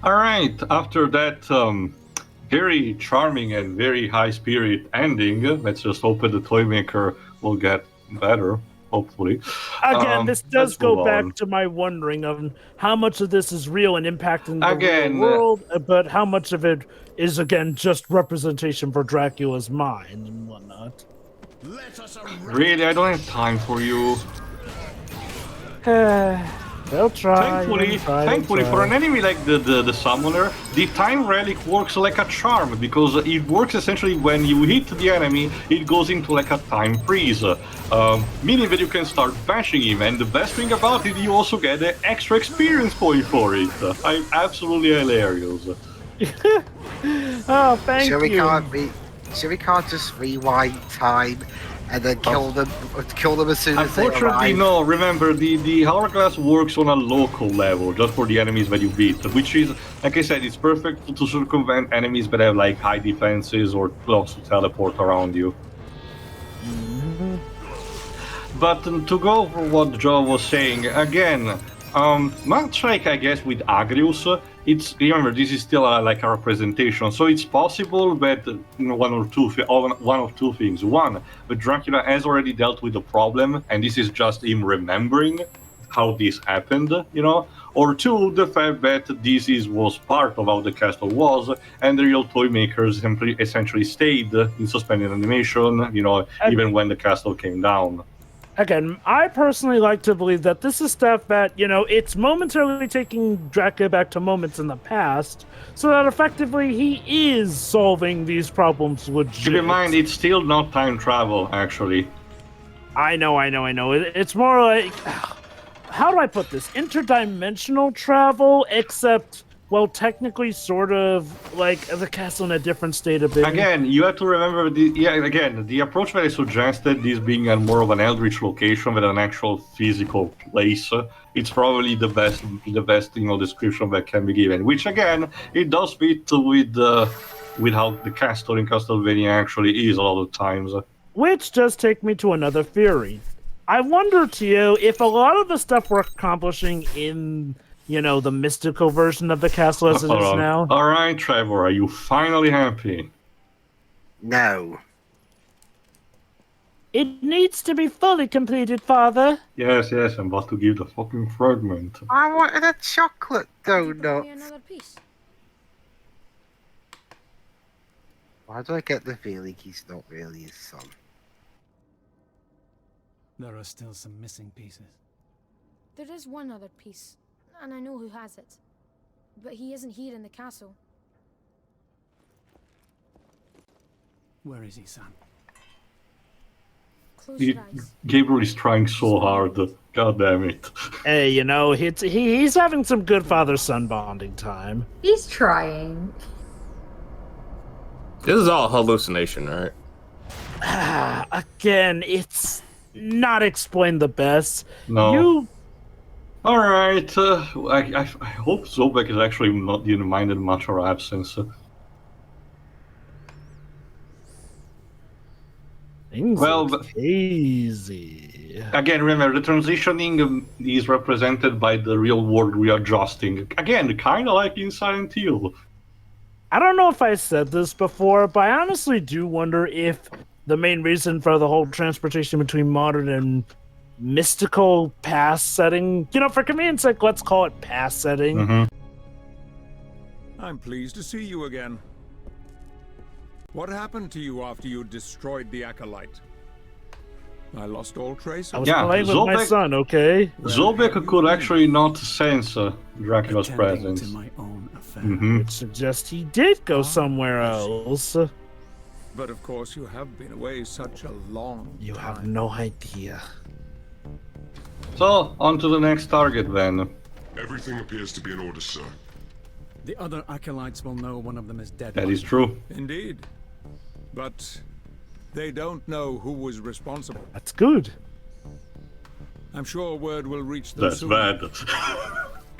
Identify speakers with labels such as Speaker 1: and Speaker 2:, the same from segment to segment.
Speaker 1: All right. After that very charming and very high spirit ending, let's just hope that the toy maker will get better. Hopefully.
Speaker 2: Again, this does
Speaker 1: Let's
Speaker 2: go
Speaker 1: move
Speaker 2: back
Speaker 1: on.
Speaker 2: to my wondering of how much of this is real and impacting the
Speaker 1: Again,
Speaker 2: real world, but how much of it is, again, just representation for Dracula's mind and whatnot.
Speaker 1: Really, I don't have time for you.
Speaker 2: They'll try.
Speaker 1: Thankfully, for an enemy like the summoner, the time relic works like a charm because it works essentially when you hit the enemy, it goes into like a time freeze, meaning that you can start bashing him. And the best thing about it, you also get an extra experience point for it. I'm absolutely hilarious.
Speaker 2: Oh, thank
Speaker 3: So
Speaker 2: you.
Speaker 3: we can't just rewind time and then kill them as soon as they
Speaker 1: Unfortunately,
Speaker 3: arrive.
Speaker 1: no. Remember, the hourglass works on a local level, just for the enemies that you beat, which is, like I said, it's perfect to circumvent enemies that have like high defenses or close to teleport around you. But to go over what Joe was saying, again, much like I guess with Agrius, it's, remember, this is still like a representation, so it's possible that one of two things. One, that Dracula has already dealt with the problem, and this is just him remembering how this happened, or two, the fact that this was part of how the castle was, and the real toy makers essentially stayed in suspended animation, even when the castle came down.
Speaker 2: Again, I personally like to believe that this is stuff that, it's momentarily taking Dracula back to moments in the past, so that effectively he is solving these problems legit.
Speaker 1: Keep in mind, it's still not time travel, actually.
Speaker 2: I know. It's more like, how do I put this? Interdimensional travel, except, well, technically sort of like the castle in a different state of being.
Speaker 1: Again, you have to remember, the approach that I suggested, this being more of an eldritch location than an actual physical place, it's probably the best description that can be given, which again, it does fit with how the castle in Castlevania actually is a lot of times.
Speaker 2: Which does take me to another theory. I wonder, Tio, if a lot of the stuff we're accomplishing in, the mystical version of the castle as it is now.
Speaker 1: All right, Trevor, are you finally happy?
Speaker 3: No.
Speaker 2: It needs to be fully completed, Father.
Speaker 1: Yes, I'm about to give the fucking fragment.
Speaker 3: I wanted a chocolate donut.
Speaker 4: Another piece.
Speaker 3: Why do I get the feeling he's not really his son?
Speaker 5: There are still some missing pieces.
Speaker 4: There is one other piece, and I know who has it. But he isn't here in the castle.
Speaker 5: Where is he, son?
Speaker 4: Close your eyes.
Speaker 1: Gabriel is trying so hard. God damn it.
Speaker 2: Hey, he's having some good father-son bonding time.
Speaker 6: He's trying.
Speaker 7: This is all hallucination, right?
Speaker 2: Again, it's not explained the best.
Speaker 1: No. All right. I hope Zobek is actually not minded much our absence.
Speaker 2: Things crazy.
Speaker 1: Again, remember, the transitioning is represented by the real world readjusting. Again, kind of like in Silent Hill.
Speaker 2: I don't know if I said this before, but I honestly do wonder if the main reason for the whole transportation between modern and mystical past setting, for convenience sake, let's call it past setting.
Speaker 1: Mm-hmm.
Speaker 8: I'm pleased to see you again. What happened to you after you destroyed the acolyte? I lost all trace
Speaker 2: I
Speaker 8: of
Speaker 2: was playing with my son, okay?
Speaker 1: Zobek could actually not sense Dracula's
Speaker 5: Attending
Speaker 1: presence.
Speaker 5: to my own affair.
Speaker 2: Which suggests he did go somewhere else.
Speaker 8: But of course you have been away such a long time.
Speaker 2: You have no idea.
Speaker 1: So, on to the next target then.
Speaker 9: Everything appears to be in order, sir.
Speaker 5: The other acolytes will know one of them is dead.
Speaker 1: That is true.
Speaker 8: Indeed. But they don't know who was responsible.
Speaker 2: That's good.
Speaker 8: I'm sure word will reach them
Speaker 1: That's
Speaker 8: soon.
Speaker 1: bad.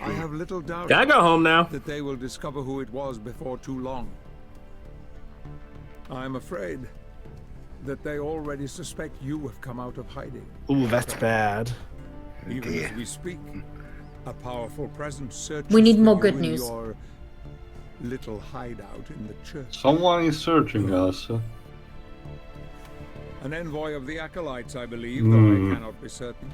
Speaker 8: I have little doubt
Speaker 7: Can I go home now?
Speaker 8: that they will discover who it was before too long. I'm afraid that they already suspect you have come out of hiding.
Speaker 2: Ooh, that's bad.
Speaker 8: Even as we speak, a powerful presence searches
Speaker 6: We need
Speaker 8: for
Speaker 6: more
Speaker 8: you
Speaker 6: good
Speaker 8: in
Speaker 6: news.
Speaker 8: your little hideout in the church.
Speaker 1: Someone is searching us.
Speaker 8: An envoy of the acolytes, I believe, though I cannot be certain.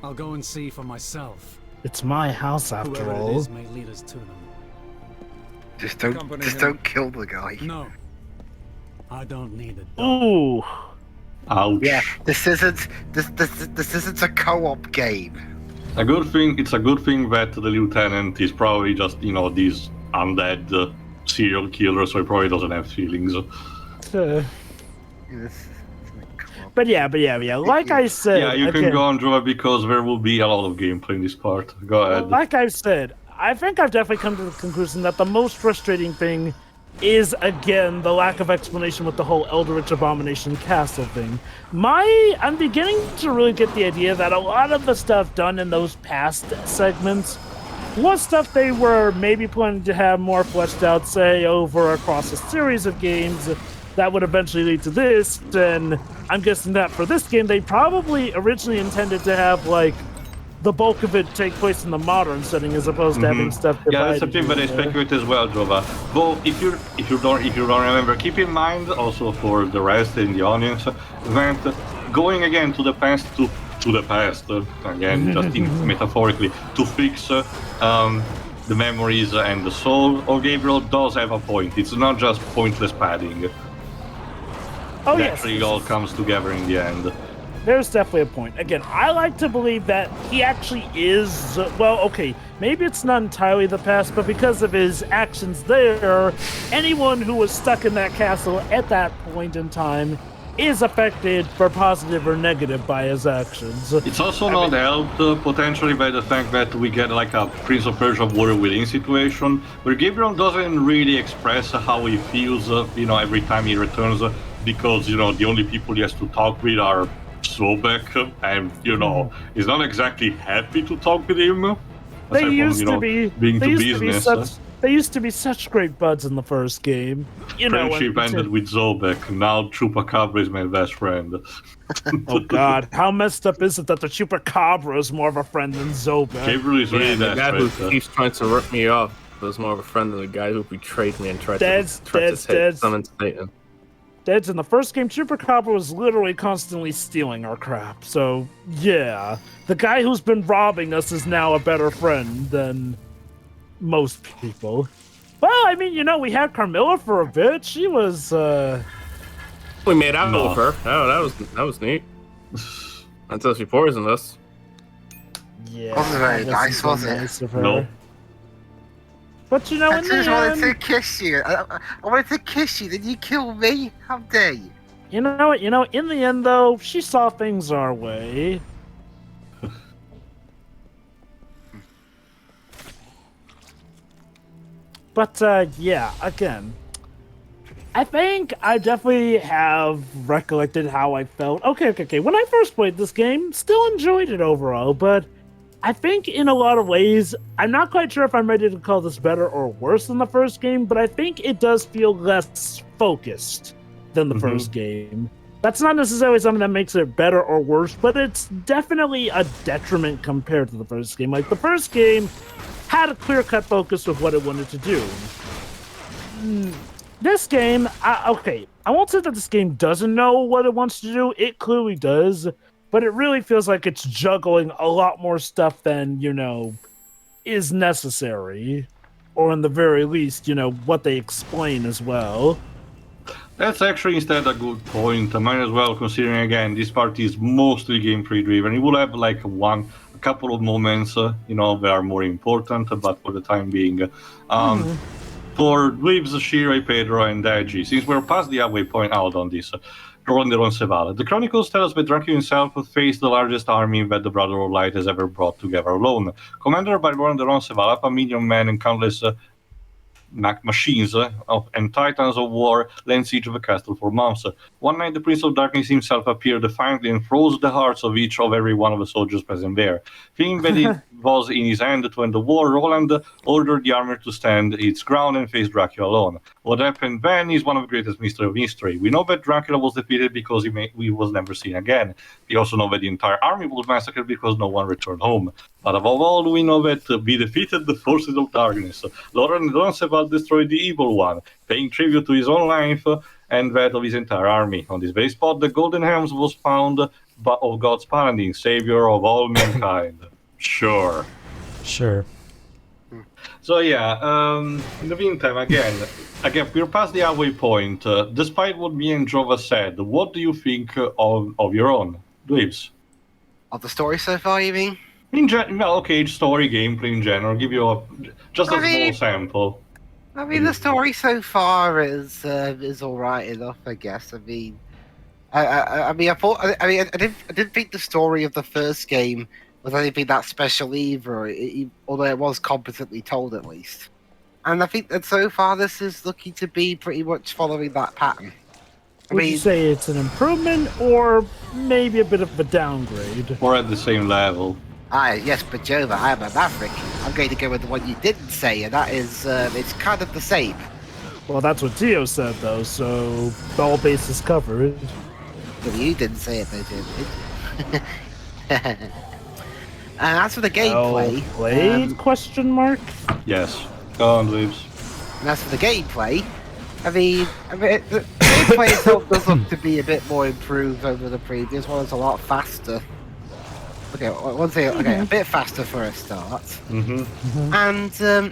Speaker 5: I'll go and see for myself.
Speaker 2: It's my house after
Speaker 5: Whoever it
Speaker 2: all.
Speaker 5: is may lead us to them.
Speaker 3: Just
Speaker 8: Accompany him.
Speaker 3: don't kill the guy.
Speaker 5: No, I don't need it.
Speaker 2: Ooh.
Speaker 1: Ouch.
Speaker 3: Yeah, this isn't a co-op game.
Speaker 1: A good thing. It's a good thing that the lieutenant is probably just these undead serial killer, so he probably doesn't have feelings.
Speaker 2: But yeah. Like I said,
Speaker 1: Yeah, you can
Speaker 2: again,
Speaker 1: go on, Drova, because there will be a lot of gameplay in this part. Go ahead.
Speaker 2: like I've said, I think I've definitely come to the conclusion that the most frustrating thing is, again, the lack of explanation with the whole Eldritch Abomination Castle thing. I'm beginning to really get the idea that a lot of the stuff done in those past segments was stuff they were maybe planning to have more fleshed out, say, over across a series of games that would eventually lead to this. And I'm guessing that for this game, they probably originally intended to have, like, the bulk of it take place in the modern setting as opposed to having stuff divided.
Speaker 1: Yeah, that's something that I speculate as well, Drova. Though if you don't remember, keep in mind also for the rest in the audience that going again to the past to the past again, just metaphorically, to fix the memories and the soul of Gabriel does have a point. It's not just pointless padding.
Speaker 2: Oh,
Speaker 1: It
Speaker 2: yes.
Speaker 1: actually all comes together in the end.
Speaker 2: There's definitely a point. Again, I like to believe that he actually is, well, okay, maybe it's not entirely the past, but because of his actions there, anyone who was stuck in that castle at that point in time is affected for positive or negative by his actions.
Speaker 1: It's also not helped potentially by the fact that we get like a Prince of Persia Warrior Within situation, where Gabriel doesn't really express how he feels, every time he returns, because, the only people he has to talk with are Sobek, and he's not exactly happy to talk with him.
Speaker 2: They used to be
Speaker 1: business.
Speaker 2: They used to be such great buds in the first game.
Speaker 1: Friendship ended with Zobek. Now Chupacabra is my best friend.
Speaker 2: Oh God, how messed up is it that the Chupacabra is more of a friend than Zobek?
Speaker 1: Gabriel is really
Speaker 7: the guy
Speaker 1: desperate.
Speaker 7: who keeps trying to rip me off was more of a friend than the guy who betrayed me and tried
Speaker 2: Dead.
Speaker 7: to summon Satan.
Speaker 2: Deads in the first game, Chupacabra was literally constantly stealing our crap. So yeah, the guy who's been robbing us is now a better friend than most people. Well, I mean, we had Carmilla for a bit. She was
Speaker 7: We made out with her. Oh, that was neat. Until she poisoned us.
Speaker 2: Yeah,
Speaker 3: Wasn't very
Speaker 2: I guess
Speaker 3: nice,
Speaker 2: it's
Speaker 3: was it?
Speaker 2: nice of her.
Speaker 1: No.
Speaker 2: But in
Speaker 3: I
Speaker 2: the
Speaker 3: just wanted to
Speaker 2: end,
Speaker 3: kiss you. I wanted to kiss you, then you kill me? How dare you?
Speaker 2: you know what? In the end, though, she saw things our way. But yeah, again, I think I definitely have recollected how I felt. Okay. When I first played this game, still enjoyed it overall, but I think in a lot of ways, I'm not quite sure if I'm ready to call this better or worse than the first game, but I think it does feel less focused than the first game. That's not necessarily something that makes it better or worse, but it's definitely a detriment compared to the first game. Like, the first game had a clear-cut focus with what it wanted to do. This game, I won't say that this game doesn't know what it wants to do. It clearly does, but it really feels like it's juggling a lot more stuff than, is necessary. Or in the very least, what they explain as well.
Speaker 1: That's actually instead a good point. I might as well, considering again, this part is mostly gameplay driven. It will have like a couple of moments, that are more important, but for the time being. For Dweebs, Shira, Pedro, and Deji, since we're past the halfway point out on this, Ronderon the Chronicles tell us that Dracula himself faced the largest army that the Brotherhood of Light has ever brought together alone. Commanded by Ronderon Sevala, a million men and countless machines and titans of war laid siege of the castle for months. One night, the Prince of Darkness himself appeared defiantly and froze the hearts of every one of the soldiers present there. Feeling that it was in his hand to end the war, Roland ordered the army to stand its ground and face Dracula alone. What happened then is one of the greatest mysteries of history. We know that Dracula was defeated because he was never seen again. We also know that the entire army was massacred because no one returned home. But above all, we know that we defeated the forces of darkness. Lauren Roncesvalles destroyed the evil one, paying tribute to his own life and that of his entire army. On this very spot, the Golden Helms was found of God's paladin, savior of all mankind. Sure.
Speaker 6: Sure.
Speaker 1: So yeah, in the meantime, again, we're past the halfway point. Despite what me and Jova said, what do you think of your own, Dweebs?
Speaker 3: Of the story so far, you mean?
Speaker 1: Story, gameplay in general. Give you a small sample.
Speaker 3: I mean, the story so far is all right enough, I guess. I mean, I didn't think the story of the first game was anything that special either, although it was competently told at least. And I think that so far this is looking to be pretty much following that pattern.
Speaker 2: Would you say it's an improvement or maybe a bit of a downgrade?
Speaker 1: Or at the same level.
Speaker 3: Yes, but Jova, I am a maverick. I'm going to go with the one you didn't say, and that is, it's kind of the same.
Speaker 2: Well, that's what Tio said, though, so all bases covered.
Speaker 3: Well, you didn't say it, though, did you? And as for the gameplay...
Speaker 2: Played? Question mark?
Speaker 1: Yes. Go on, Dweebs.
Speaker 3: And as for the gameplay, I mean the gameplay itself does look to be a bit more improved over the previous one. It's a lot faster. Okay, a bit faster for a start. And I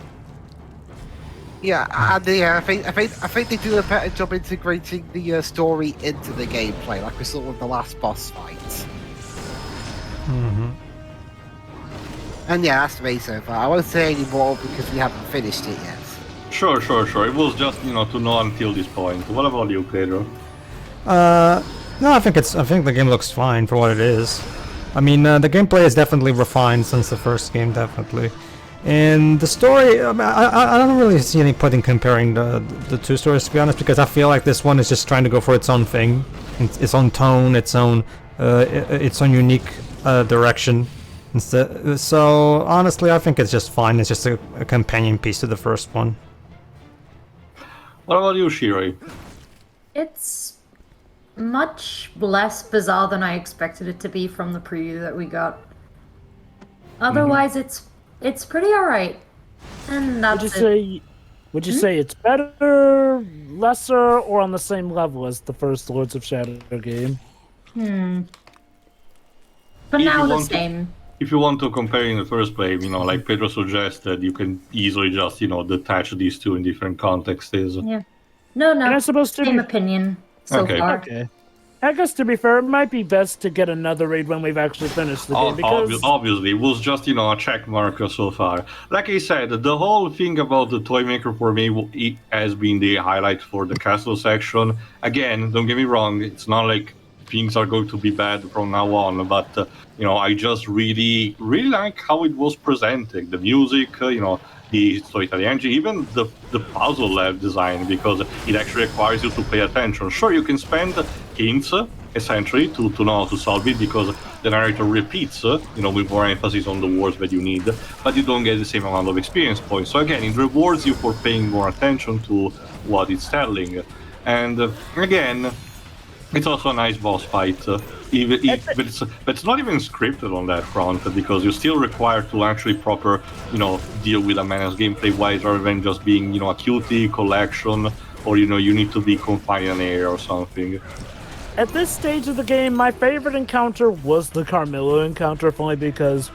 Speaker 3: think they do a better job integrating the story into the gameplay, like we saw with the last boss fight. And yeah, that's me so far. I won't say any more because we haven't finished it yet.
Speaker 1: Sure. It was just, to know until this point. What about you, Pedro?
Speaker 6: No, I think the game looks fine for what it is. I mean, the gameplay is definitely refined since the first game, definitely. And the story, I don't really see any point in comparing the two stories, to be honest, because I feel like this one is just trying to go for its own thing, its own tone, its own unique direction. So honestly, I think it's just fine. It's just a companion piece to the first one.
Speaker 1: What about you, Shiri?
Speaker 10: It's much less bizarre than I expected it to be from the preview that we got. Otherwise, it's pretty alright. And that's
Speaker 2: Would you say it's better, lesser, or on the same level as the first Lords of Shadow game?
Speaker 10: But now the same.
Speaker 1: If you want to compare in the first place, like Pedro suggested, you can easily just, detach these two in different contexts.
Speaker 10: Yeah. No, same opinion so far.
Speaker 2: Okay. I guess to be fair, it might be best to get another raid when we've actually finished the game. Because...
Speaker 1: Obviously, it was just, a check marker so far. Like I said, the whole thing about the Toy Maker for me it has been the highlight for the castle section. Again, don't get me wrong, it's not like things are going to be bad from now on, but I just really like how it was presented, the music, the storytelling engine, even the puzzle level design, because it actually requires you to pay attention. Sure, you can spend hints essentially to know how to solve it, because the narrator repeats with more emphasis on the words that you need, but you don't get the same amount of experience points. So again, it rewards you for paying more attention to what it's telling. And again, it's also a nice boss fight, but it's not even scripted on that front, because you're still required to actually proper, deal with a menace gameplay-wise, rather than just being, a cutie collection, or, you need to be confined in an area or something.
Speaker 2: At this stage of the game, my favorite encounter was the Carmilla encounter, only because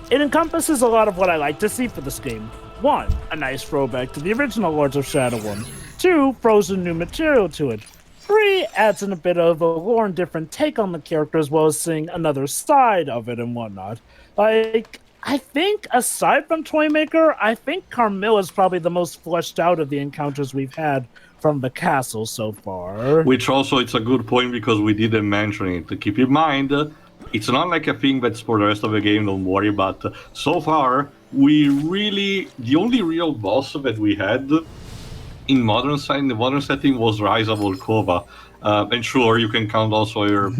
Speaker 2: it encompasses a lot of what I like to see for this game. 1, a nice throwback to the original Lords of Shadow one. 2, frozen new material to it. 3, adds in a bit of a lore and different take on the character, as well as seeing another side of it and whatnot. Like, I think, aside from Toymaker, I think Carmilla is probably the most fleshed out of the encounters we've had from the castle so far.
Speaker 1: Which also, it's a good point, because we didn't mention it. Keep in mind, it's not like a thing that's for the rest of the game, don't worry, but so far, the only real boss that we had in the modern setting was Rise of Volkova. And sure, you can count also your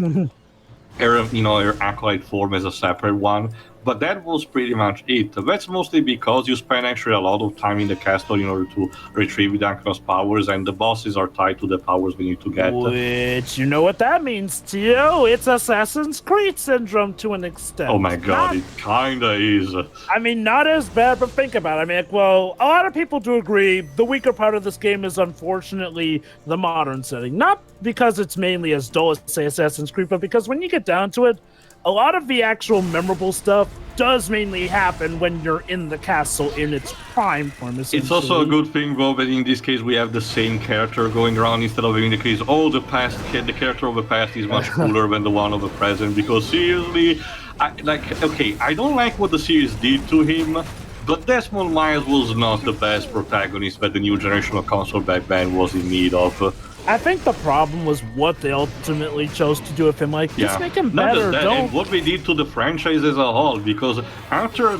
Speaker 1: acolyte form as a separate one, but that was pretty much it. That's mostly because you spend actually a lot of time in the castle in order to retrieve Dracula's powers, and the bosses are tied to the powers we need to get.
Speaker 2: Which, you know what that means to you? It's Assassin's Creed syndrome to an extent.
Speaker 1: Oh my god, it kinda is.
Speaker 2: I mean, not as bad, but think about it. I mean, well, a lot of people do agree the weaker part of this game is unfortunately the modern setting. Not because it's mainly as dull as, say, Assassin's Creed, but because when you get down to it, a lot of the actual memorable stuff does mainly happen when you're in the castle in its prime form.
Speaker 1: It's also a good thing, though, that in this case we have the same character going around instead of having the case, oh, the character of the past is much cooler than the one of the present, because seriously, I don't like what the series did to him, but Desmond Miles was not the best protagonist that the new generation of console back then was in need of.
Speaker 2: I think the problem was what they ultimately chose to do with him. Like, just make him
Speaker 1: not
Speaker 2: better.
Speaker 1: Just that, and what they did to the franchise as a whole. Because after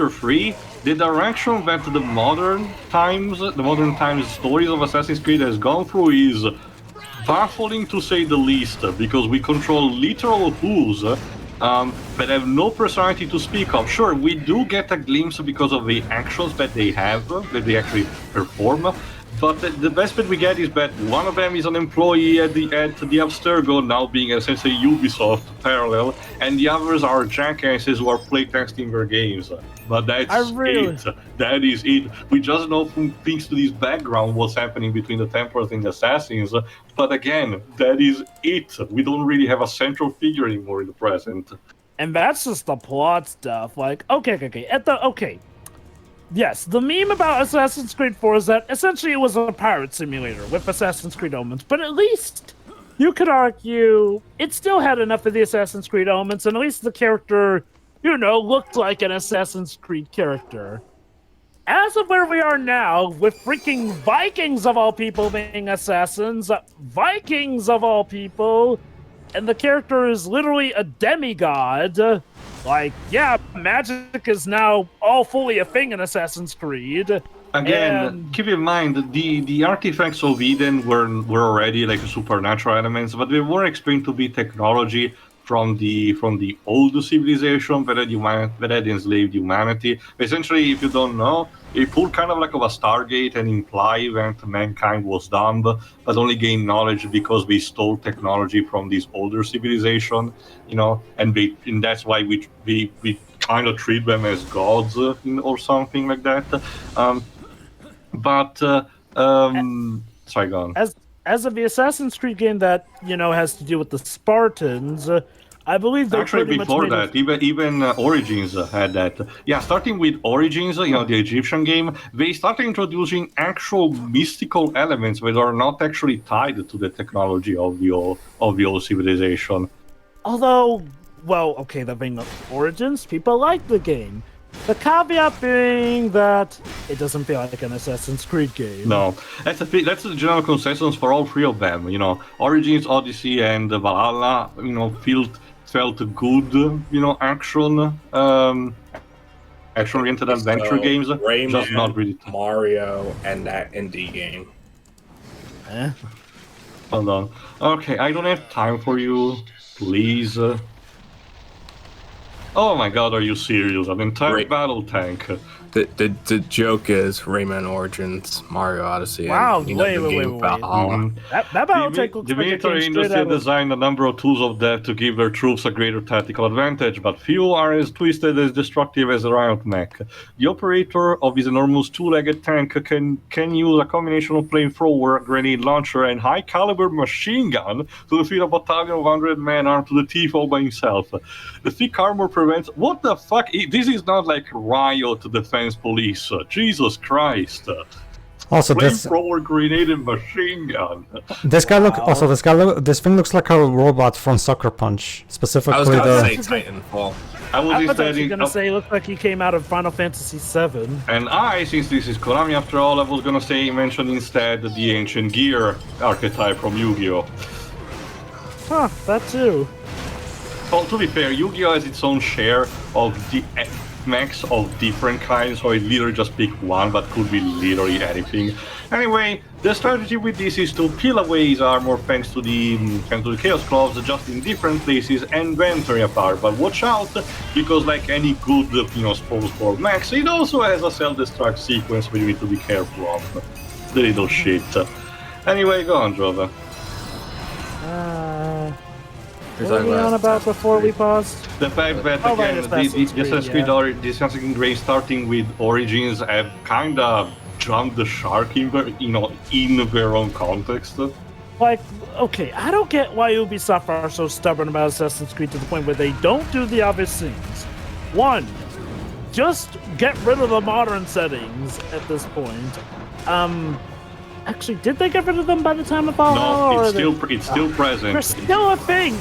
Speaker 1: 3, the direction that the modern times stories of Assassin's Creed has gone through is baffling to say the least. Because we control literal who's that have no personality to speak of. Sure, we do get a glimpse because of the actions that they have, that they actually perform. But the best bit we get is that one of them is an employee at the Abstergo, now being essentially Ubisoft parallel, and the others are jackasses who are playtesting their games. But that's it. That is it. We just know from things to this background what's happening between the Templars and the Assassins. But again, that is it. We don't really have a central figure anymore in the present.
Speaker 2: And that's just the plot stuff. Like, okay. Yes, the meme about Assassin's Creed 4 is that essentially it was a pirate simulator with Assassin's Creed elements, but at least you could argue it still had enough of the Assassin's Creed elements, and at least the character, looked like an Assassin's Creed character. As of where we are now, with freaking Vikings of all people being assassins, Vikings of all people, and the character is literally a demigod. Like, yeah, magic is now all fully a thing in Assassin's Creed.
Speaker 1: Again, keep in mind, the artifacts of Eden were already like supernatural elements, but they were explained to be technology from the old civilization that had enslaved humanity. Essentially, if you don't know, it pulled kind of like of a Stargate and imply that mankind was dumb, but only gained knowledge because they stole technology from this older civilization, and that's why we kind of treat them as gods or something like that. Sorry, go on.
Speaker 2: As of the Assassin's Creed game that has to do with the Spartans. I believe they're
Speaker 1: actually before that, even Origins had that. Yeah, starting with Origins, the Egyptian game, they started introducing actual mystical elements that are not actually tied to the technology of the old civilization.
Speaker 2: Although, the thing of Origins, people like the game. The caveat being that it doesn't feel like an Assassin's Creed game.
Speaker 1: No, that's the general consensus for all 3 of them. Origins, Odyssey, and Valhalla, felt good, action-oriented adventure games.
Speaker 7: Rayman,
Speaker 1: just not really.
Speaker 7: Mario, and that indie game.
Speaker 1: Hold on. Okay, I don't have time for you. Please. Oh my god, are you serious? An entire battle tank.
Speaker 7: The joke is Rayman Origins, Mario Odyssey.
Speaker 2: Wow,
Speaker 7: and,
Speaker 2: wait.
Speaker 7: Valhalla.
Speaker 2: That battle tank looks
Speaker 1: the
Speaker 2: like
Speaker 1: military industry designed a number of tools of death to give their troops a greater tactical advantage, but few are as twisted as destructive as a riot mech. The operator of this enormous 2-legged tank can use a combination of flamethrower, grenade launcher, and high-caliber machine gun to defeat a battalion of 100 men armed to the teeth all by himself. The thick armor prevents... What the fuck? This is not like Riot Defense Police. Jesus Christ.
Speaker 6: Also, this
Speaker 1: flamethrower, grenade, and machine gun.
Speaker 6: This thing looks like a robot from Sucker Punch, specifically
Speaker 7: I was going to say Titanfall.
Speaker 2: I was actually going to say it looked like he came out of Final Fantasy VII.
Speaker 1: And since this is Konami after all, I was going to mention instead the Ancient Gear archetype from Yu-Gi-Oh.
Speaker 2: Huh, that too.
Speaker 1: Well, to be fair, Yu-Gi-Oh has its own share of the mechs of different kinds, so I literally just pick one, but could be literally anything. Anyway, the strategy with this is to peel away his armor thanks to the Chaos Gloves, just in different places, and then tear apart. But watch out, because like any good, spawns for mechs, it also has a self-destruct sequence where you need to be careful of the little shit. Anyway, go on, Jova.
Speaker 2: What were we on about before we paused?
Speaker 1: The fact that,
Speaker 2: Oh,
Speaker 1: again,
Speaker 2: right,
Speaker 1: the
Speaker 2: Assassin's
Speaker 1: Assassin's
Speaker 2: Creed,
Speaker 1: Creed, the Assassin's Creed starting with Origins have kinda jumped the shark in their own context.
Speaker 2: Like, okay, I don't get why Ubisoft are so stubborn about Assassin's Creed to the point where they don't do the obvious things. One, just get rid of the modern settings at this point. Actually, did they get rid of them by the time of Valhalla?
Speaker 1: No, it's still present.
Speaker 2: They're still a thing.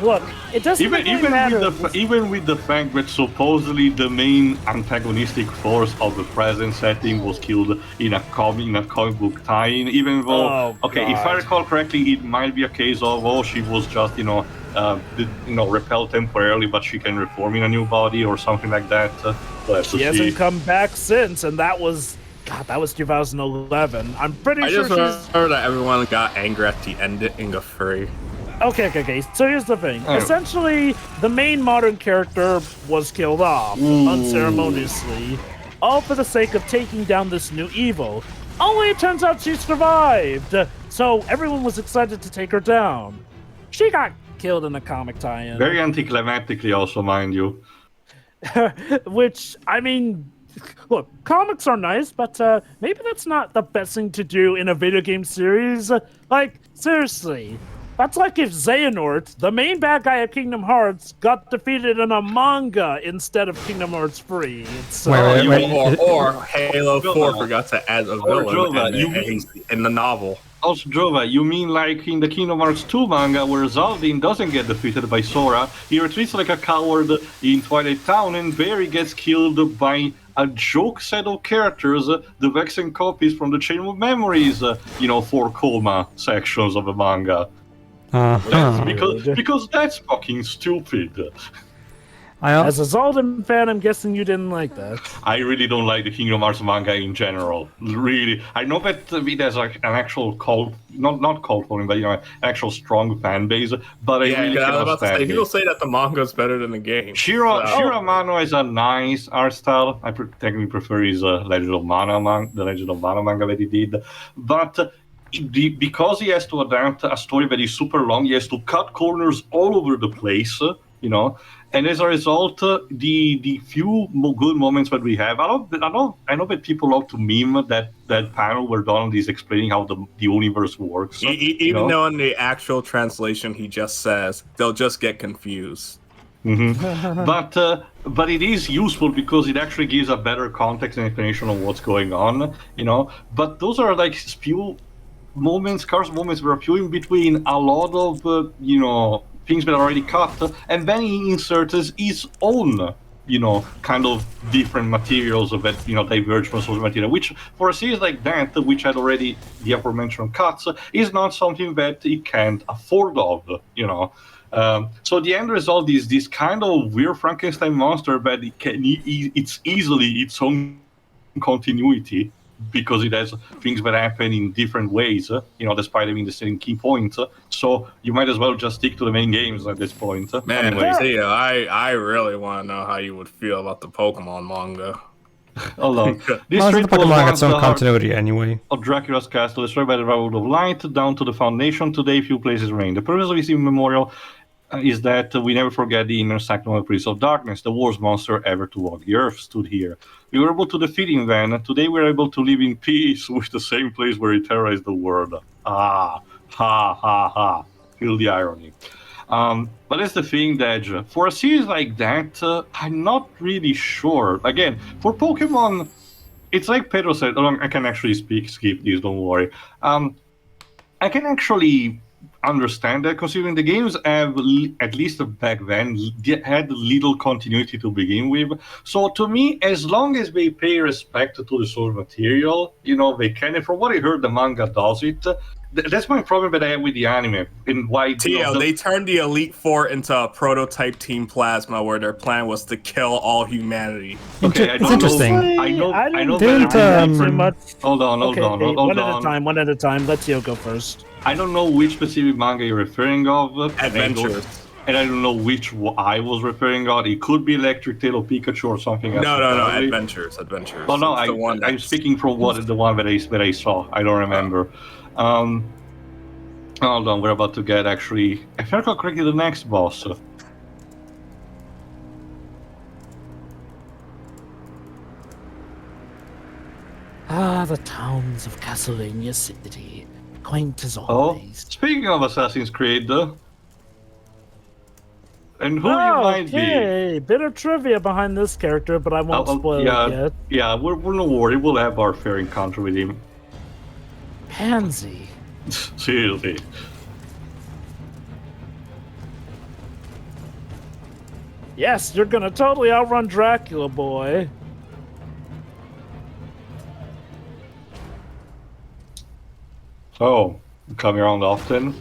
Speaker 2: Look, it doesn't really matter.
Speaker 1: Even with the fact that supposedly the main antagonistic force of the present setting was killed in a comic book tie-in, even though, if I recall correctly, it might be a case of she was just repelled temporarily, but she can reform in a new body or something like that.
Speaker 2: She hasn't come back since, and that was 2011. I'm pretty sure
Speaker 7: I just heard that everyone got angry at the ending of 3.
Speaker 2: Okay. So here's the thing. Essentially, the main modern character was killed off unceremoniously, all for the sake of taking down this new evil. Only it turns out she survived, so everyone was excited to take her down. She got killed in a comic tie-in.
Speaker 1: Very anticlimactically, also, mind you.
Speaker 2: Which, I mean, look, comics are nice, but maybe that's not the best thing to do in a video game series. Like, seriously. That's like if Xehanort, the main bad guy of Kingdom Hearts, got defeated in a manga instead of Kingdom Hearts 3. It's,
Speaker 7: or Halo 4 forgot to add a villain in the novel.
Speaker 1: Also, Jova, you mean like in the Kingdom Hearts 2 manga where Zaldin doesn't get defeated by Sora, he retreats like a coward in Twilight Town, and Barry gets killed by a joke set of characters, the Vexen copies from the Chain of Memories, 4 coma sections of the manga. Because that's fucking stupid.
Speaker 2: As a Zaldin fan, I'm guessing you didn't like that.
Speaker 1: I really don't like the Kingdom Hearts manga in general. Really, I know that it has like an actual cult, not cult following, but an actual strong fan base. But I really cannot stand it.
Speaker 7: People say that the manga is better than the game.
Speaker 1: Shiro Amano has a nice art style. I technically prefer his Legend of Mana manga that he did, but. Because he has to adapt a story that is super long, he has to cut corners all over the place, and as a result, the few good moments that we have, I know that people love to meme that panel where Donald is explaining how the universe works.
Speaker 7: Even though in the actual translation he just says, they'll just get confused.
Speaker 1: Mm-hmm. But it is useful because it actually gives a better context and explanation of what's going on, But those are like few scarce moments where few in between a lot of things that are already cut, and then he inserts his own kind of different materials that diverge from source material, which for a series like that, which had already the aforementioned cuts, is not something that it can't afford of. So the end result is this kind of weird Frankenstein monster that it's easily its own continuity, because it has things that happen in different ways, despite having the same key points. So you might as well just stick to the main games at this point.
Speaker 7: Man,
Speaker 1: anyway.
Speaker 7: I really want to know how you would feel about the Pokemon manga.
Speaker 1: Hold on.
Speaker 6: This the Pokemon got some continuity anyway.
Speaker 1: Of Dracula's castle, destroyed by the Brotherhood of Light, down to the Foundation. Today, few places remain. The purpose of this memorial is that we never forget the inner sanctum of the Prince of Darkness, the worst monster ever to walk the earth, stood here. We were able to defeat him then. Today we're able to live in peace with the same place where he terrorized the world. Ha ha. Feel the irony. But that's the thing, Dej. For a series like that, I'm not really sure. Again, for Pokemon, it's like Pedro said. I can actually skip this, don't worry. I can actually understand that, considering the games have, at least back then, had little continuity to begin with. So to me, as long as they pay respect to the source material, they can. And from what I heard, the manga does it. that's my problem that I have with the anime and why.
Speaker 7: TL, they turned the Elite Four into a prototype Team Plasma, where their plan was to kill all humanity.
Speaker 1: Okay,
Speaker 6: It's interesting.
Speaker 1: I know
Speaker 6: Didn't,
Speaker 1: better.
Speaker 6: um,
Speaker 2: too much.
Speaker 1: Hold on.
Speaker 2: One at a time. Let Theo go first.
Speaker 1: I don't know which specific manga you're referring of.
Speaker 7: Adventures.
Speaker 1: And I don't know which I was referring of. It could be Electric Tail or Pikachu or something else.
Speaker 7: No,
Speaker 1: Probably.
Speaker 7: Adventures.
Speaker 1: Oh no,
Speaker 7: It's
Speaker 1: I'm speaking from the one that I saw. I don't remember. Hold on, we're about to get actually. If I recall correctly, the next boss.
Speaker 2: Ah, the towns of Castlevania City, quaint as
Speaker 1: Oh,
Speaker 2: always.
Speaker 1: speaking of Assassin's Creed, and who you might be.
Speaker 2: Okay, bit of trivia behind this character, but I won't spoil it yet.
Speaker 1: Yeah, we're no worry. We'll have our fair encounter with him.
Speaker 2: Pansy.
Speaker 1: Seriously.
Speaker 2: Yes, you're gonna totally outrun Dracula, boy.
Speaker 1: So, you come around often?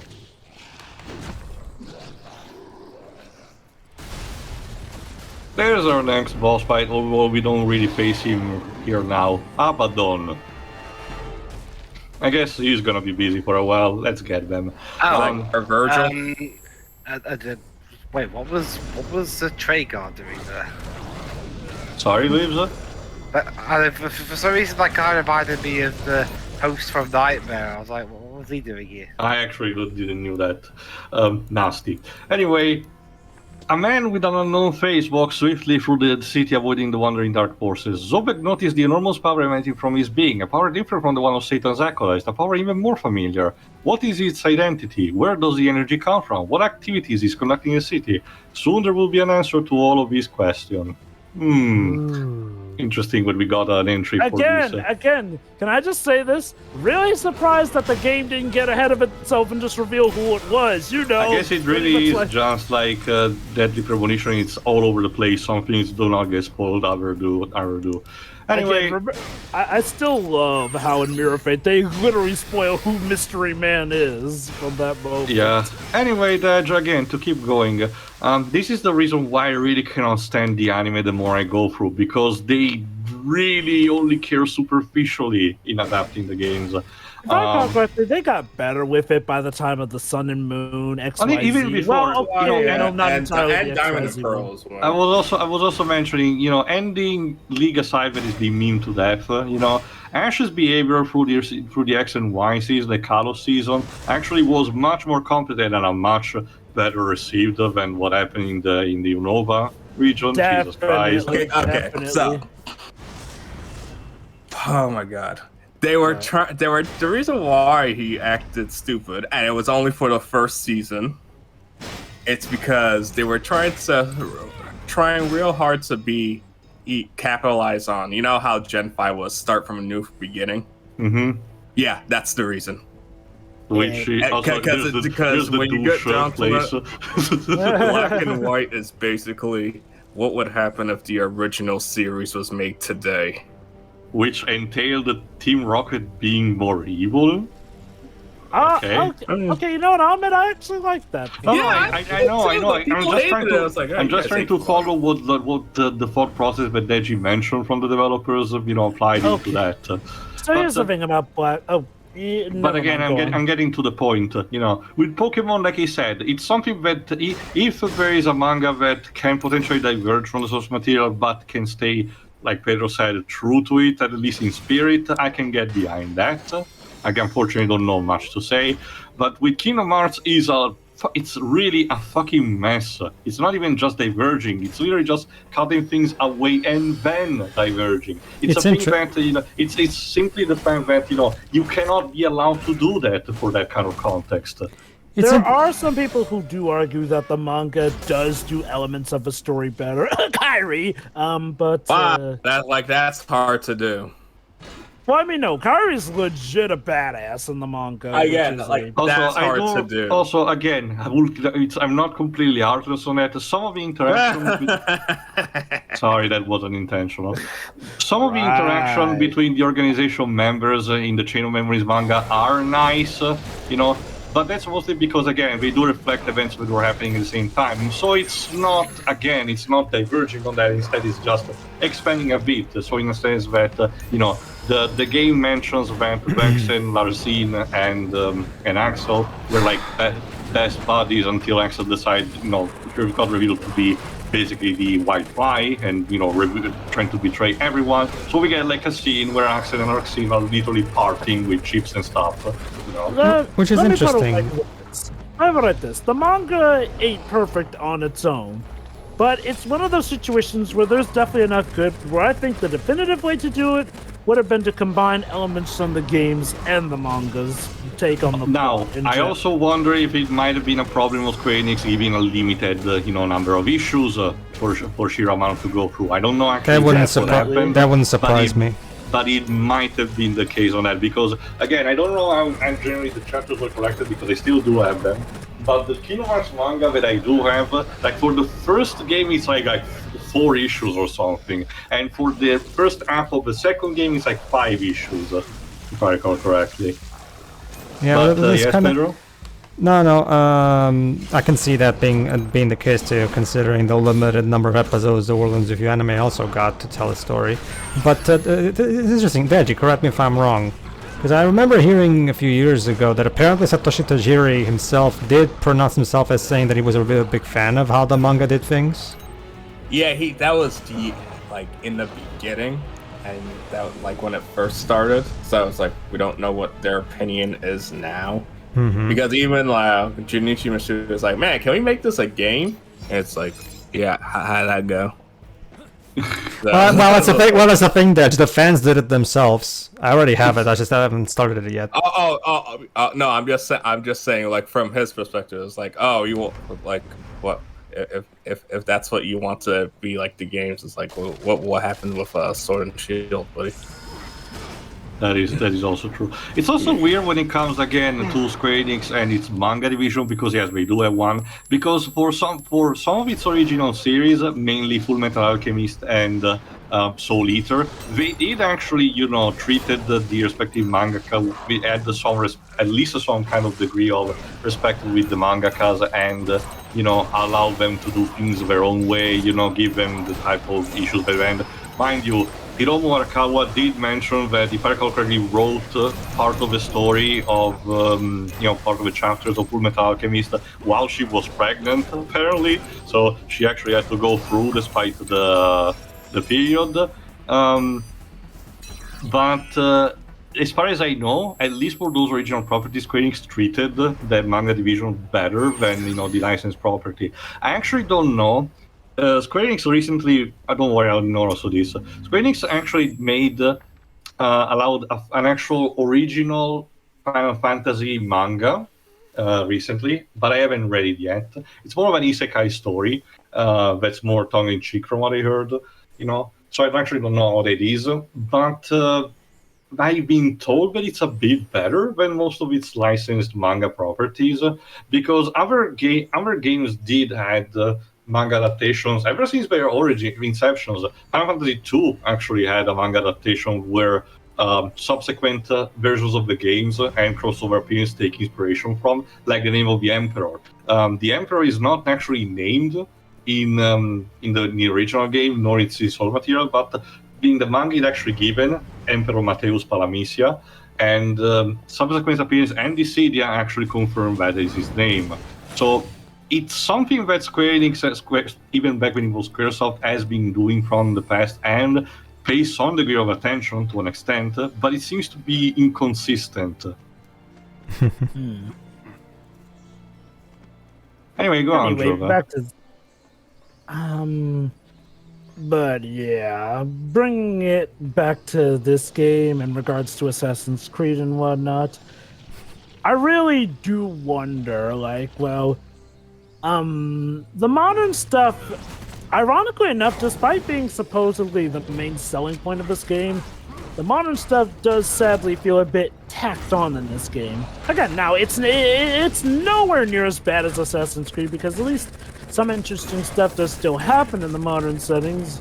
Speaker 1: There's our next boss fight, although we don't really face him here now. Abaddon. I guess he's gonna be busy for a while. Let's get them.
Speaker 7: Or Virgil.
Speaker 3: Wait, what was the Tragar doing there?
Speaker 1: Sorry, Leaves?
Speaker 3: For some reason, that guy reminded me of the host from Nightmare. I was like, what was he doing here?
Speaker 1: I actually didn't know that. Nasty. Anyway, a man with an unknown face walks swiftly through the city, avoiding the wandering dark forces. Zobek noticed the enormous power emanating from his being, a power different from the one of Satan's acolytes, a power even more familiar. What is its identity? Where does the energy come from? What activities is conducting in the city? Soon there will be an answer to all of these questions. Interesting when we got an entry for this.
Speaker 2: Again, can I just say this? Really surprised that the game didn't get ahead of itself and just reveal who it was, you know?
Speaker 1: I guess it really is just like Deadly Premonition, it's all over the place. Some things do not get spoiled, others do. Anyway,
Speaker 2: Again, I still love how in Mirror Fate they literally spoil who Mystery Man is from that moment.
Speaker 1: yeah. Anyway, again, to keep going, this is the reason why I really cannot stand the anime the more I go through, because they really only care superficially in adapting the games.
Speaker 2: If I recall correctly, they got better with it by the time of the Sun and Moon, XYZ.
Speaker 1: Even before,
Speaker 2: not entirely
Speaker 7: and Diamond and
Speaker 2: XYZ.
Speaker 7: Pearl as well.
Speaker 1: I was also mentioning, ending League aside that is being mean to death. Ash's behavior through the X and Y season, the Kalos season, actually was much more competent and a much better received than what happened in the Unova region. Jesus Christ.
Speaker 7: Okay. So, oh my God. They were the reason why he acted stupid, and it was only for the first season. It's because they were trying real hard to capitalize on. You know how Gen 5 was start from a new beginning?
Speaker 1: Mm-hmm.
Speaker 7: Yeah, that's the reason.
Speaker 1: Which
Speaker 7: because when you get down to it, Black and White is basically what would happen if the original series was made today.
Speaker 1: Which entailed Team Rocket being more evil? Okay,
Speaker 2: you know what, Ahmed? I actually like that.
Speaker 1: I know. I'm just trying to follow what the thought process that Deji mentioned from the developers, applied into that.
Speaker 2: So here's the thing about Black.
Speaker 1: But again, I'm getting to the point. With Pokemon, like I said, it's something that if there is a manga that can potentially diverge from the source material, but can stay, like Pedro said, true to it, at least in spirit, I can get behind that. I unfortunately don't know much to say, but with Kingdom Hearts it's really a fucking mess. It's not even just diverging; it's literally just cutting things away and then diverging. It's simply the fact that you cannot be allowed to do that for that kind of context.
Speaker 2: There are some people who do argue that the manga does do elements of a story better, Kyrie. But
Speaker 7: that's hard to do.
Speaker 2: Well, I mean, no, Kairi's legit a badass in the manga.
Speaker 7: Again,
Speaker 2: which is
Speaker 7: like that's hard to do.
Speaker 1: Also, again, I'm not completely heartless on that. Some of the interaction. Sorry, that wasn't intentional. Some of the interaction between the organization members in the Chain of Memories manga are nice, but that's mostly because, again, they do reflect events that were happening at the same time. So it's not diverging on that. Instead, it's just expanding a bit. So in a sense that, the game mentions that Vexen, Larcene, and Axel were like best buddies until Axel decided, got revealed to be basically the white fly and, trying to betray everyone. So we get like a scene where Axel and Larcene are literally partying with chips and stuff.
Speaker 6: Which is interesting.
Speaker 2: I have it like this. The manga ain't perfect on its own, but it's one of those situations where there's definitely enough good where I think the definitive way to do it would have been to combine elements from the games and the manga's take on the
Speaker 1: Now,
Speaker 2: plot in
Speaker 1: I
Speaker 2: general.
Speaker 1: also wonder if it might have been a problem with Square Enix giving a limited, number of issues for sheer amount to go through. I don't know actually.
Speaker 6: That wouldn't surprise me.
Speaker 1: But it might have been the case on that because, again, I don't know how generally the chapters were collected because I still do have them. But the Kingdom Hearts manga that I do have, like for the first game, it's like 4 issues or something, and for the first half of the second game, it's like 5 issues, if I recall correctly.
Speaker 6: Yeah,
Speaker 1: but, yes, Pedro?
Speaker 6: No. I can see that being the case too, considering the limited number of episodes the World Ends With You anime also got to tell a story. But it's interesting, Deji, correct me if I'm wrong, because I remember hearing a few years ago that apparently Satoshi Tajiri himself did pronounce himself as saying that he was a really big fan of how the manga did things.
Speaker 7: Yeah, that was in the beginning, and that when it first started. So it's like we don't know what their opinion is now.
Speaker 6: Mm-hmm.
Speaker 7: Because even Junichi Masuda is like, man, can we make this a game? And it's like, yeah, how'd that go?
Speaker 6: Well, that's the thing. Well, that's the thing, Dej. The fans did it themselves. I already have it. I haven't started it yet.
Speaker 7: No, I'm just saying, like from his perspective, it's like, oh, you want what? If that's what you want to be like the games, it's like, well, what happened with Sword and Shield, buddy?
Speaker 1: That is also true. It's also weird when it comes again to Square Enix and its manga division because yes, we do have one. Because for some of its original series, mainly Full Metal Alchemist and Soul Eater, they did actually treated the respective mangaka with at least some kind of degree of respect with the mangakas and allow them to do things their own way. Give them the type of issues they want. Mind you, Hiromu Arakawa did mention that, if I recall correctly, wrote part of the story of, part of the chapters of Full Metal Alchemist while she was pregnant, apparently. So she actually had to go through despite the period. But as far as I know, at least for those original properties, Square Enix treated the manga division better than the licensed property. I actually don't know. Square Enix recently, I don't worry, I'll ignore also this. Square Enix actually allowed an actual original Final Fantasy manga recently, but I haven't read it yet. It's more of an isekai story that's more tongue-in-cheek from what I heard, So I actually don't know what it is, but I've been told that it's a bit better than most of its licensed manga properties, because other games did have manga adaptations ever since their inceptions. Final Fantasy II actually had a manga adaptation where subsequent versions of the games and crossover appearances take inspiration from, like the name of the Emperor. The Emperor is not actually named in the original game, nor its source material, but in the manga it's actually given Emperor Matthäus Palamisia, and subsequent appearance and Dissidia actually confirm that is his name. So it's something that Square Enix, even back when it was Squaresoft, has been doing from the past and pays some degree of attention to an extent, but it seems to be inconsistent. Anyway, go on, Trevor.
Speaker 2: Back to... But yeah, bringing it back to this game in regards to Assassin's Creed and whatnot, I really do wonder, the modern stuff, ironically enough, despite being supposedly the main selling point of this game, the modern stuff does sadly feel a bit tacked on in this game. Again, now it's nowhere near as bad as Assassin's Creed because at least some interesting stuff does still happen in the modern settings.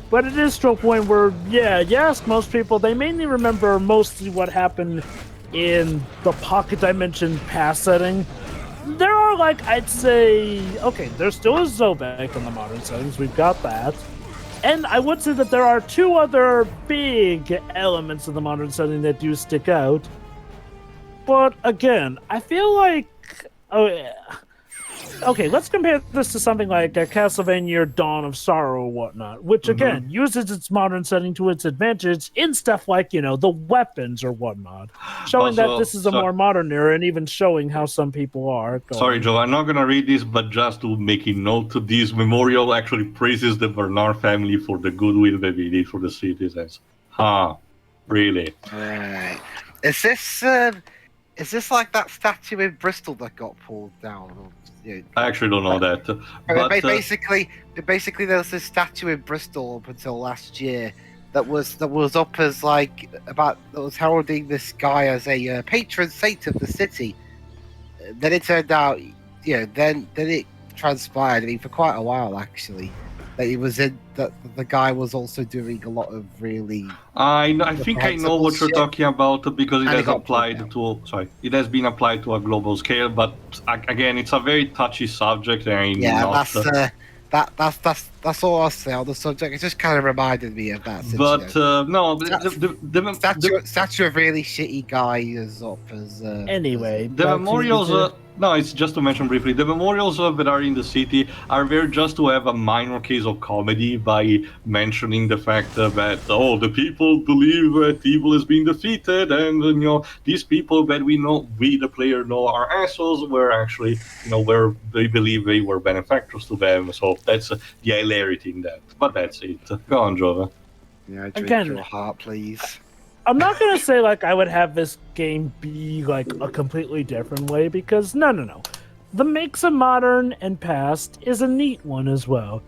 Speaker 2: But it is to a point where, yeah, you ask most people, they mainly remember mostly what happened in the Pocket Dimension past setting. There are, like, I'd say, okay, there still is Zobek in the modern settings, we've got that. And I would say that there are two other big elements of the modern setting that do stick out. But again, I feel like, okay, let's compare this to something like Castlevania Dawn of Sorrow or whatnot, which again uses its modern setting to its advantage in stuff like, you know, the weapons or whatnot, showing that this is a more modern era and even showing how some people are.
Speaker 1: Sorry, Joe, I'm not going to read this, but just to make a note, this memorial actually praises the Bernard family for the goodwill that they did for the citizens. Really?
Speaker 3: Right. Is this like that statue in Bristol that got pulled down?
Speaker 1: I actually don't know that. But,
Speaker 3: basically, there was this statue in Bristol up until last year that was up as that was heralding this guy as a patron saint of the city. Then it turned out, then it transpired. I mean, for quite a while actually, that the guy was also doing a lot of really.
Speaker 1: I think I know what you're talking about because it has applied to. Sorry, it has been applied to a global scale, but again, it's a very touchy subject. And
Speaker 3: that's all I'll say on the subject. It just kind of reminded me of that.
Speaker 1: But no,
Speaker 3: the statue of really shitty guy is up as.
Speaker 2: Anyway,
Speaker 1: the memorials. No, it's just to mention briefly, the memorials that are in the city are there just to have a minor case of comedy by mentioning the fact that, the people believe that evil is being defeated, and, these people that we the player know are assholes, were actually, where they believe they were benefactors to them, so that's the hilarity in that. But that's it. Go on, Jova.
Speaker 3: Yeah, drink your heart, please.
Speaker 2: I'm not going to say, I would have this game be, a completely different way, because, no. The mix of modern and past is a neat one as well.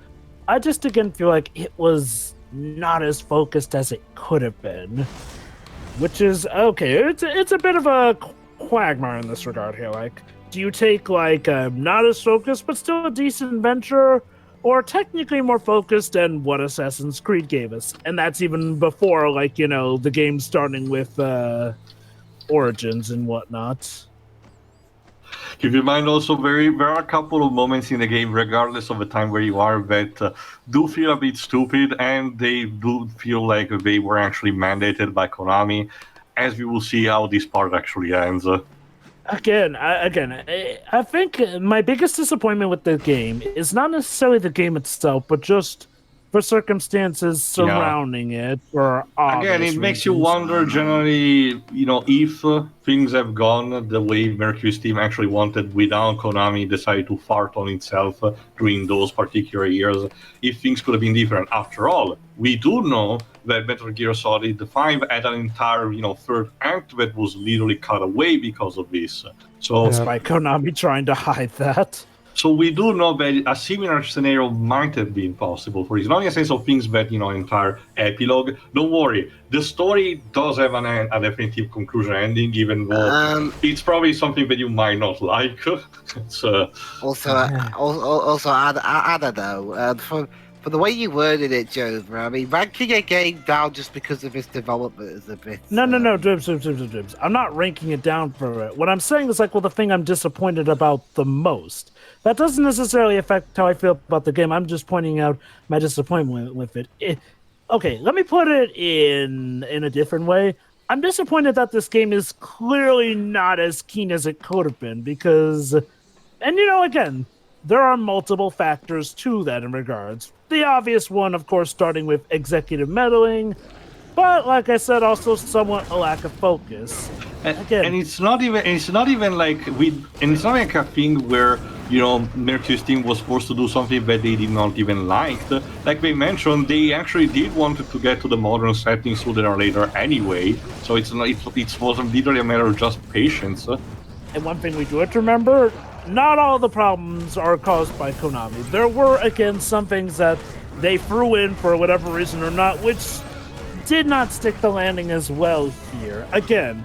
Speaker 2: I just, again, feel like it was not as focused as it could have been. Which is, okay, it's a bit of a quagmire in this regard here. Do you take, not as focused, but still a decent venture, or technically more focused than what Assassin's Creed gave us? And that's even before, the game starting with Origins and whatnot.
Speaker 1: Keep in mind also, there are a couple of moments in the game, regardless of the time where you are, that do feel a bit stupid, and they do feel like they were actually mandated by Konami, as we will see how this part actually ends.
Speaker 2: Again, I think my biggest disappointment with the game is not necessarily the game itself, but just for circumstances surrounding it.
Speaker 1: Again, it makes you wonder generally, if things have gone the way Mercury's team actually wanted without Konami decided to fart on itself during those particular years, if things could have been different. After all, we do know that Metal Gear Solid 5 had an entire, third act that was literally cut away because of this. So,
Speaker 2: by Konami trying to hide that.
Speaker 1: So we do know that a similar scenario might have been possible for it. Not in a sense of things that, entire epilogue. Don't worry, the story does have a definitive conclusion ending, even though it's probably something that you might not like.
Speaker 3: Also, I don't know. For the way you worded it, Joe, I mean, ranking a game down just because of its development is a bit...
Speaker 2: No, Dribs. I'm not ranking it down for it. What I'm saying is, the thing I'm disappointed about the most. That doesn't necessarily affect how I feel about the game. I'm just pointing out my disappointment with it. Okay, let me put it in a different way. I'm disappointed that this game is clearly not as keen as it could have been, because... And, again... There are multiple factors to that in regards. The obvious one, of course, starting with executive meddling, but like I said, also somewhat a lack of focus.
Speaker 1: Again, and it's not even like a thing where Mercury's team was forced to do something that they did not even like. Like they mentioned, they actually did want to get to the modern setting sooner or later anyway. So it wasn't literally a matter of just patience.
Speaker 2: And one thing we do have to remember. Not all the problems are caused by Konami. There were, again, some things that they threw in for whatever reason or not, which did not stick the landing as well here. Again,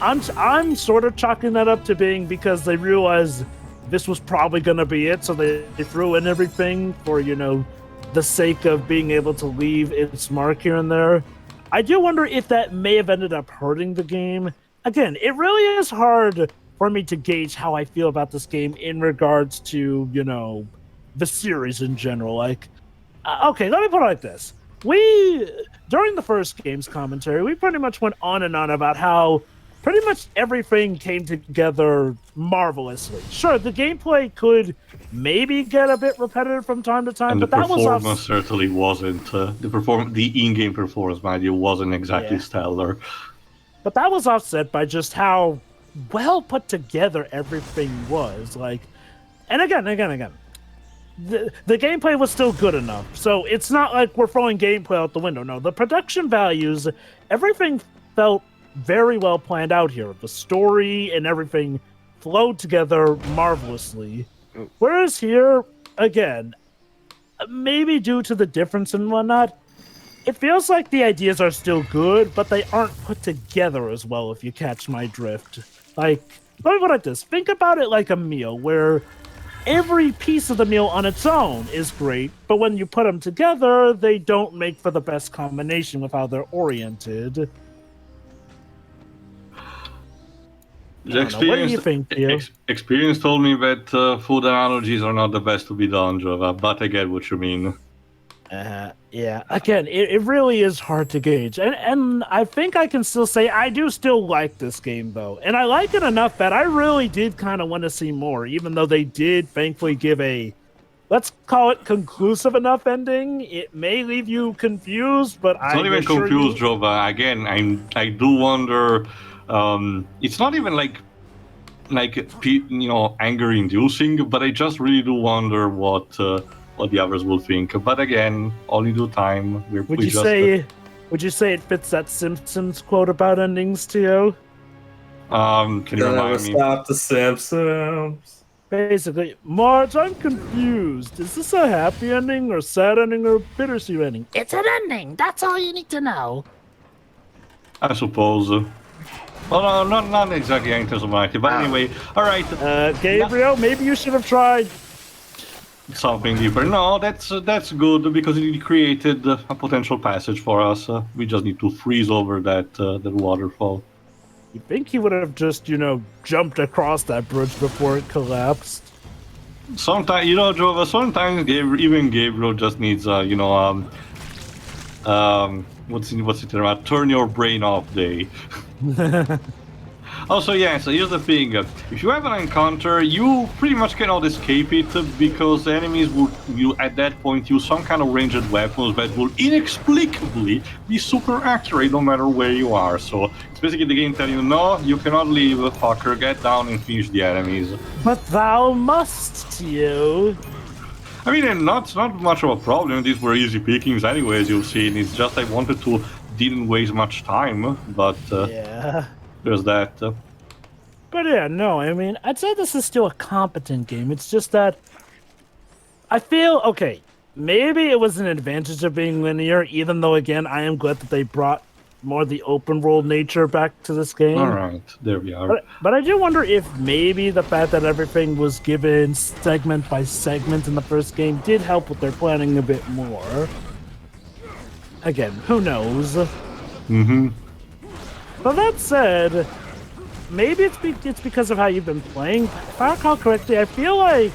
Speaker 2: I'm sort of chalking that up to being because they realized this was probably going to be it, so they threw in everything for, you know, the sake of being able to leave its mark here and there. I do wonder if that may have ended up hurting the game. Again, it really is hard for me to gauge how I feel about this game in regards to, you know, the series in general. Like, okay, let me put it like this. During the first game's commentary, we pretty much went on and on about how pretty much everything came together marvelously. Sure, the gameplay could maybe get a bit repetitive from time to time,
Speaker 1: and
Speaker 2: but
Speaker 1: the
Speaker 2: that was
Speaker 1: performance certainly wasn't. The in-game performance, mind you, wasn't exactly stellar.
Speaker 2: But that was offset by just how well put together everything was. Like, and again. The gameplay was still good enough, so it's not like we're throwing gameplay out the window. No, the production values, everything felt very well planned out here. The story and everything flowed together marvelously. Whereas here, again, maybe due to the difference and whatnot, it feels like the ideas are still good, but they aren't put together as well, if you catch my drift. Like, let me put it like this. Think about it like a meal, where every piece of the meal on its own is great, but when you put them together, they don't make for the best combination with how they're oriented. What do you think, Theo?
Speaker 1: Experience told me that food analogies are not the best to be done, Jova, but I get what you mean.
Speaker 2: Yeah, again, it really is hard to gauge. And I think I can still say I do still like this game, though. And I like it enough that I really did kind of want to see more, even though they did thankfully give a, let's call it, conclusive enough ending. It may leave you confused, but
Speaker 1: it's not even confused, Jova. Again, I do wonder. It's not even like anger-inducing, but I just really do wonder what the others will think. But again, all in due time.
Speaker 2: Would you say it fits that Simpsons quote about endings to you?
Speaker 1: Can you remind me?
Speaker 7: Stop the Simpsons.
Speaker 2: Basically, Marge, I'm confused. Is this a happy ending, or sad ending, or bittersweet ending? It's an ending. That's all you need to know.
Speaker 1: I suppose. Well, no, not exactly in terms of variety, but anyway, all right.
Speaker 2: Gabriel, maybe you should have tried
Speaker 1: something deeper. No, that's good because it created a potential passage for us. We just need to freeze over that waterfall.
Speaker 2: You think he would have just, jumped across that bridge before it collapsed?
Speaker 1: Sometimes, Jova, sometimes even Gabriel just needs, what's it about? Turn your brain off day. Also, so here's the thing. If you have an encounter, you pretty much cannot escape it because the enemies will at that point use some kind of ranged weapons that will inexplicably be super accurate no matter where you are. So it's basically the game telling you, no, you cannot leave, fucker, get down and finish the enemies.
Speaker 2: But thou must, you.
Speaker 1: I mean, not much of a problem. These were easy pickings anyway, as you've seen. It's just I wanted to didn't waste much time, but there's that.
Speaker 2: But yeah, no, I mean, I'd say this is still a competent game. It's just that I feel, okay, maybe it was an advantage of being linear, even though, again, I am glad that they brought more the open world nature back to this game.
Speaker 1: All right, there we are.
Speaker 2: But I do wonder if maybe the fact that everything was given segment by segment in the first game did help with their planning a bit more. Again, who knows?
Speaker 1: Mm-hmm.
Speaker 2: But that said, maybe it's because of how you've been playing. If I recall correctly, I feel like,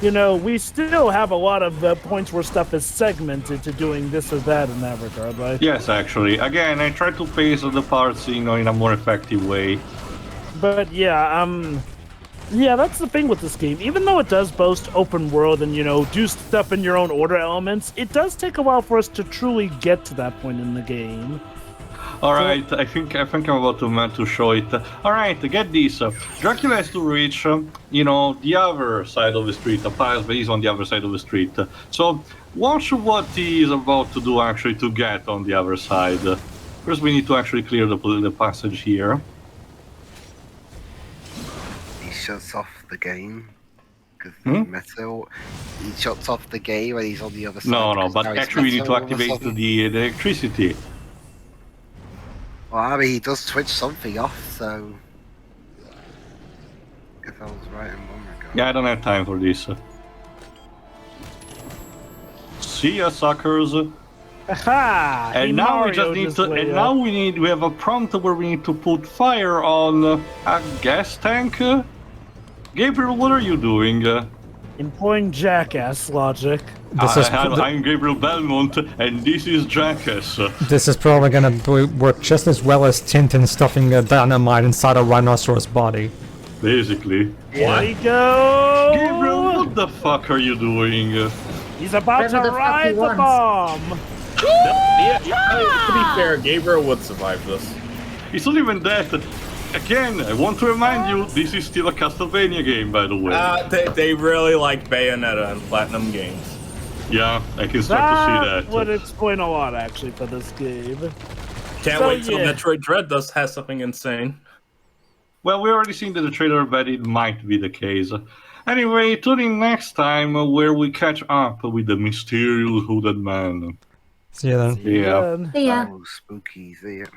Speaker 2: we still have a lot of points where stuff is segmented to doing this or that in that regard, right?
Speaker 1: Yes, actually. Again, I try to pace the parts, in a more effective way.
Speaker 2: But yeah, that's the thing with this game. Even though it does boast open world and, do stuff in your own order elements, it does take a while for us to truly get to that point in the game.
Speaker 1: All right, I think I'm about to show it. All right, get this. Dracula has to reach, the other side of the street. The palace is on the other side of the street. So watch what he is about to do actually to get on the other side. First, we need to actually clear the passage here.
Speaker 3: He shuts off the game. Metal. He shuts off the game when he's on the other side.
Speaker 1: No, but actually we need to activate the electricity.
Speaker 3: Well, I mean, he does switch something off, so. If I was right in one regard.
Speaker 1: Yeah, I don't have time for this. See ya, suckers.
Speaker 2: Aha!
Speaker 1: And now we just need to. And now we have a prompt where we need to put fire on a gas tank. Gabriel, what are you doing?
Speaker 2: Employing jackass logic.
Speaker 1: I'm Gabriel Belmont, and this is Jackass.
Speaker 6: This is probably gonna work just as well as Tintin stuffing a dynamite inside a rhinoceros body.
Speaker 1: Basically.
Speaker 2: Here we go!
Speaker 1: Gabriel, what the fuck are you doing?
Speaker 2: He's about
Speaker 10: Whatever
Speaker 2: to
Speaker 10: the fuck
Speaker 2: ride
Speaker 10: he
Speaker 2: the
Speaker 10: wants.
Speaker 2: bomb!
Speaker 7: To be fair, Gabriel would survive this.
Speaker 1: It's not even that. Again, I want to remind you, this is still a Castlevania game, by the way.
Speaker 7: They really like Bayonetta and Platinum games.
Speaker 1: Yeah, I can start to see
Speaker 2: That
Speaker 1: that.
Speaker 2: would explain a lot, actually, for this game.
Speaker 7: Can't
Speaker 2: So,
Speaker 7: wait till
Speaker 2: yeah.
Speaker 7: Metroid Dread has something insane.
Speaker 1: Well, we already seen the trailer, but it might be the case. Anyway, tune in next time where we catch up with the mysterious hooded man.
Speaker 6: See you then.
Speaker 1: Yeah.
Speaker 2: Then.
Speaker 10: See ya.
Speaker 3: Oh, spooky, see it.